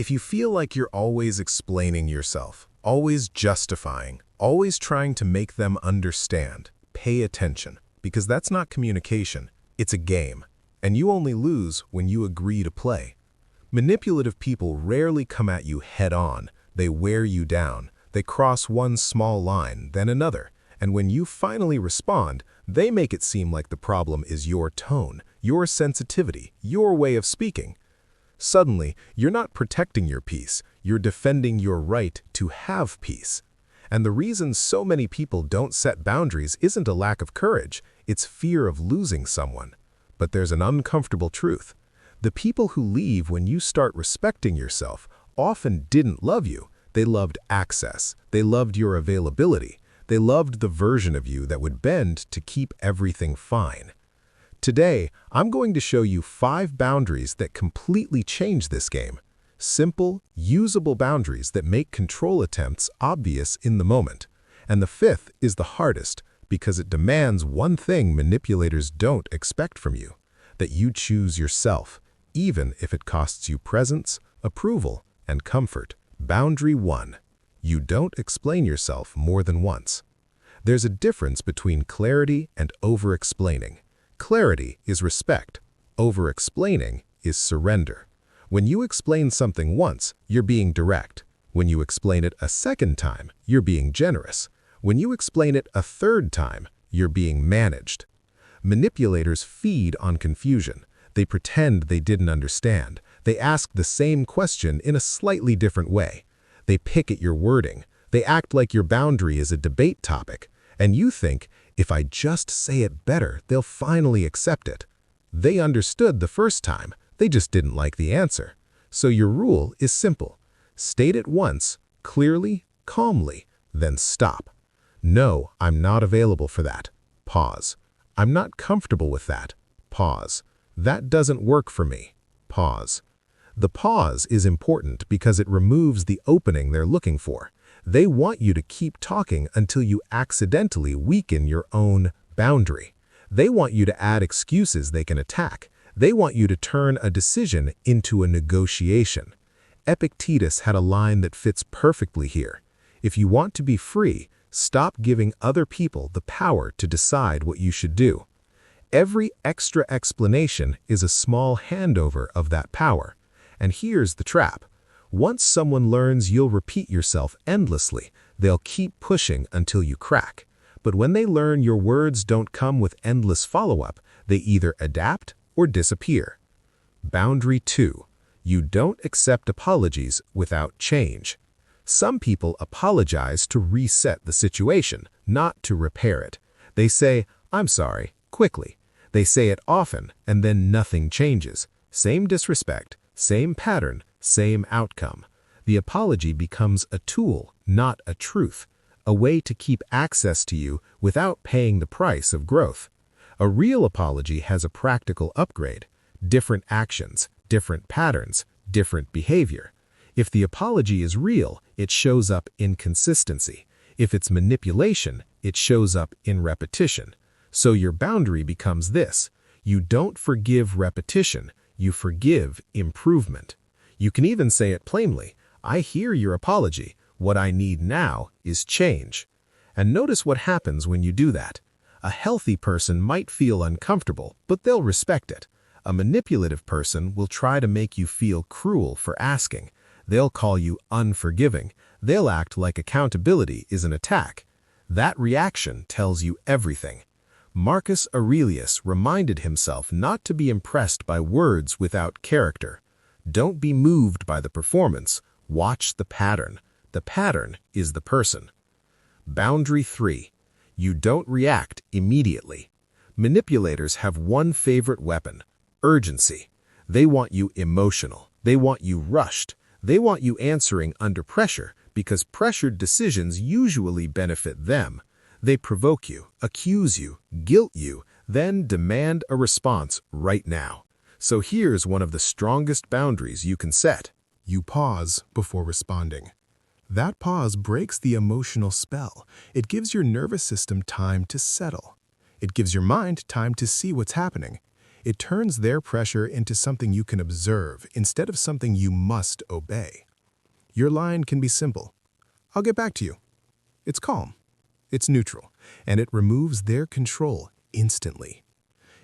If you feel like you're always explaining yourself, always justifying, always trying to make them understand, pay attention, because that's not communication, it's a game, and you only lose when you agree to play. Manipulative people rarely come at you head-on. They wear you down. They cross one small line, then another, and when you finally respond, they make it seem like the problem is your tone, your sensitivity, your way of speaking. Suddenly, you're not protecting your peace, you're defending your right to have peace. And the reason so many people don't set boundaries isn't a lack of courage, it's fear of losing someone. But there's an uncomfortable truth. The people who leave when you start respecting yourself often didn't love you. They loved access. They loved your availability. They loved the version of you that would bend to keep everything fine. Today, I'm going to show you 5 boundaries that completely change this game. Simple, usable boundaries that make control attempts obvious in the moment. And the 5th is the hardest because it demands one thing manipulators don't expect from you, that you choose yourself, even if it costs you presence, approval, and comfort. Boundary 1. You don't explain yourself more than once. There's a difference between clarity and over-explaining. Clarity is respect. Over-explaining is surrender. When you explain something once, you're being direct. When you explain it a second time, you're being generous. When you explain it a third time, you're being managed. Manipulators feed on confusion. They pretend they didn't understand. They ask the same question in a slightly different way. They pick at your wording. They act like your boundary is a debate topic. And you think, if I just say it better, they'll finally accept it. They understood the first time, they just didn't like the answer. So your rule is simple. State it once, clearly, calmly, then stop. No, I'm not available for that. Pause. I'm not comfortable with that. Pause. That doesn't work for me. Pause. The pause is important because it removes the opening they're looking for. They want you to keep talking until you accidentally weaken your own boundary. They want you to add excuses they can attack. They want you to turn a decision into a negotiation. Epictetus had a line that fits perfectly here. If you want to be free, stop giving other people the power to decide what you should do. Every extra explanation is a small handover of that power. And here's the trap. Once someone learns you'll repeat yourself endlessly, they'll keep pushing until you crack. But when they learn your words don't come with endless follow-up, they either adapt or disappear. Boundary 2. You don't accept apologies without change. Some people apologize to reset the situation, not to repair it. They say, "I'm sorry," quickly. They say it often, and then nothing changes. Same disrespect, same pattern, same outcome. The apology becomes a tool, not a truth, a way to keep access to you without paying the price of growth. A real apology has a practical upgrade, different actions, different patterns, different behavior. If the apology is real, it shows up in consistency. If it's manipulation, it shows up in repetition. So your boundary becomes this: you don't forgive repetition, you forgive improvement. You can even say it plainly, "I hear your apology. What I need now is change." And notice what happens when you do that. A healthy person might feel uncomfortable, but they'll respect it. A manipulative person will try to make you feel cruel for asking. They'll call you unforgiving. They'll act like accountability is an attack. That reaction tells you everything. Marcus Aurelius reminded himself not to be impressed by words without character. Don't be moved by the performance. Watch the pattern. The pattern is the person. Boundary 3. You don't react immediately. Manipulators have one favorite weapon: urgency. They want you emotional. They want you rushed. They want you answering under pressure because pressured decisions usually benefit them. They provoke you, accuse you, guilt you, then demand a response right now. So here's one of the strongest boundaries you can set. You pause before responding. That pause breaks the emotional spell. It gives your nervous system time to settle. It gives your mind time to see what's happening. It turns their pressure into something you can observe instead of something you must obey. Your line can be simple. I'll get back to you. It's calm, it's neutral, and it removes their control instantly.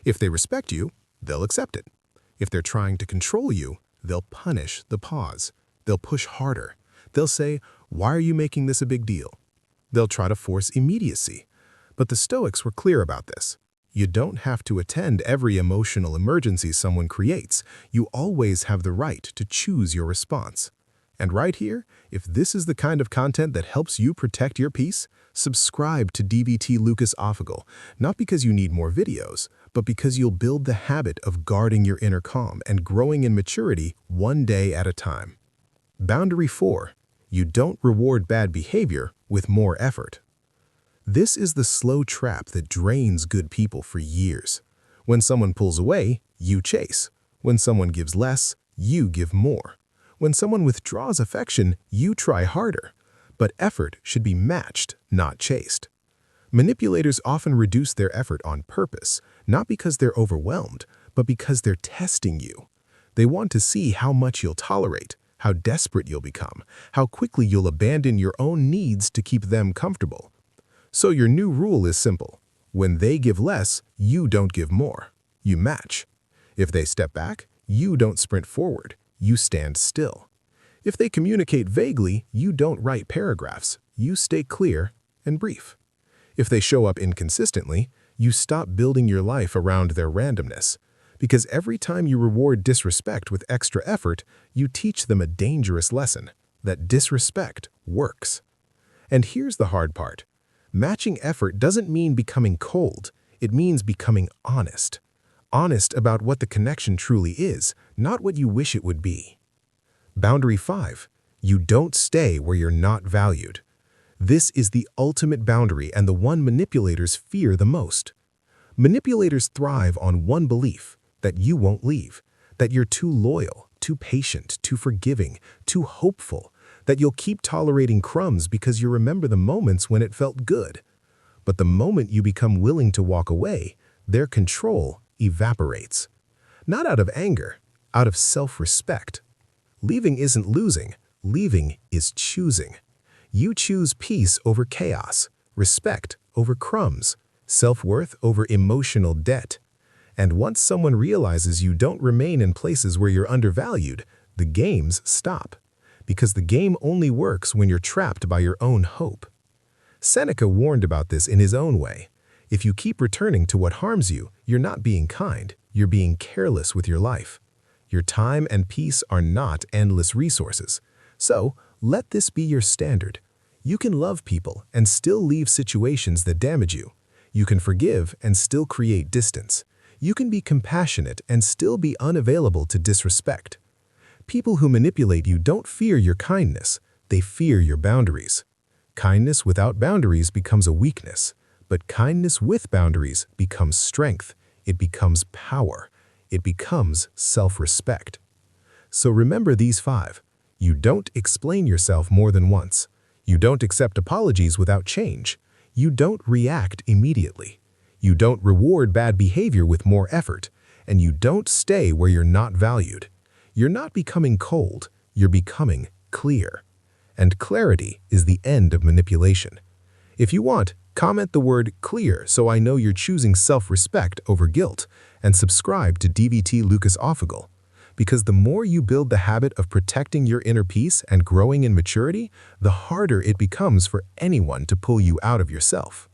If they respect you, they'll accept it. If they're trying to control you, they'll punish the pause. They'll push harder. They'll say, "Why are you making this a big deal?" They'll try to force immediacy. But the Stoics were clear about this. You don't have to attend every emotional emergency someone creates. You always have the right to choose your response. And right here, if this is the kind of content that helps you protect your peace, subscribe to DVT Lucas Offigal, not because you need more videos, but because you'll build the habit of guarding your inner calm and growing in maturity one day at a time. Boundary 4. You don't reward bad behavior with more effort. This is the slow trap that drains good people for years. When someone pulls away, you chase. When someone gives less, you give more. When someone withdraws affection, you try harder. But effort should be matched, not chased. Manipulators often reduce their effort on purpose, not because they're overwhelmed, but because they're testing you. They want to see how much you'll tolerate, how desperate you'll become, how quickly you'll abandon your own needs to keep them comfortable. So your new rule is simple. When they give less, you don't give more. You match. If they step back, you don't sprint forward. You stand still. If they communicate vaguely, you don't write paragraphs. You stay clear and brief. If they show up inconsistently, you stop building your life around their randomness. Because every time you reward disrespect with extra effort, you teach them a dangerous lesson, that disrespect works. And here's the hard part. Matching effort doesn't mean becoming cold. It means becoming honest. Honest about what the connection truly is, not what you wish it would be. Boundary 5. You don't stay where you're not valued. This is the ultimate boundary and the one manipulators fear the most. Manipulators thrive on one belief, that you won't leave, that you're too loyal, too patient, too forgiving, too hopeful, that you'll keep tolerating crumbs because you remember the moments when it felt good. But the moment you become willing to walk away, their control evaporates. Not out of anger, out of self-respect. Leaving isn't losing, leaving is choosing. You choose peace over chaos, respect over crumbs, self-worth over emotional debt. And once someone realizes you don't remain in places where you're undervalued, the games stop. Because the game only works when you're trapped by your own hope. Seneca warned about this in his own way. If you keep returning to what harms you, you're not being kind, you're being careless with your life. Your time and peace are not endless resources. So, let this be your standard. You can love people and still leave situations that damage you. You can forgive and still create distance. You can be compassionate and still be unavailable to disrespect. People who manipulate you don't fear your kindness, they fear your boundaries. Kindness without boundaries becomes a weakness, but kindness with boundaries becomes strength. It becomes power. It becomes self-respect. So remember these 5. You don't explain yourself more than once. You don't accept apologies without change. You don't react immediately. You don't reward bad behavior with more effort. And you don't stay where you're not valued. You're not becoming cold, you're becoming clear. And clarity is the end of manipulation. If you want, comment the word clear so I know you're choosing self-respect over guilt, and subscribe to DVT Lucas Offigal. Because the more you build the habit of protecting your inner peace and growing in maturity, the harder it becomes for anyone to pull you out of yourself.